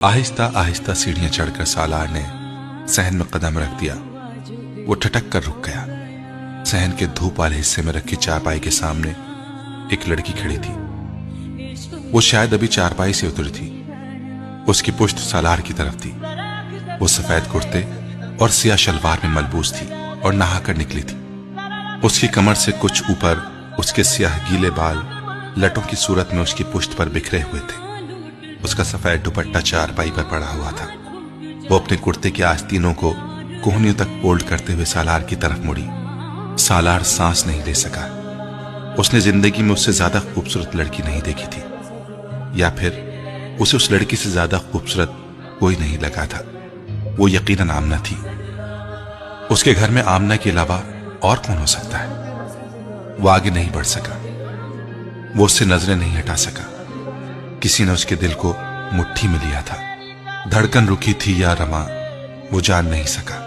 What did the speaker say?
آہستہ آہستہ سیڑھیاں چڑھ کر سالار نے صحن میں قدم رکھ دیا۔ وہ ٹھٹک کر رک گیا۔ صحن کے دھوپ والے حصے میں رکھی چارپائی کے سامنے ایک لڑکی کھڑی تھی۔ وہ شاید ابھی چارپائی سے اتری تھی۔ اس کی پشت سالار کی طرف تھی۔ وہ سفید کرتے اور سیاہ شلوار میں ملبوس تھی اور نہا کر نکلی تھی۔ اس کی کمر سے کچھ اوپر اس کے سیاہ گیلے بال لٹوں کی صورت میں اس کی پشت پر بکھرے ہوئے تھے۔ اس کا سفید دوپٹہ چارپائی پر پڑا ہوا تھا۔ وہ اپنے کرتے کے آستینوں کو کوہنیوں تک فولڈ کرتے ہوئے سالار کی طرف مڑی۔ سالار سانس نہیں لے سکا۔ اس نے زندگی میں اس سے زیادہ خوبصورت لڑکی نہیں دیکھی تھی، یا پھر اسے اس لڑکی سے زیادہ خوبصورت کوئی نہیں لگا تھا۔ وہ یقیناً آمنہ تھی۔ اس کے گھر میں آمنہ کے علاوہ اور کون ہو سکتا ہے؟ وہ آگے نہیں بڑھ سکا۔ وہ اس سے نظریں نہیں ہٹا سکا۔ کسی نے اس کے دل کو مٹھی میں لیا تھا۔ دھڑکن رکی تھی یا رما، وہ جان نہیں سکا۔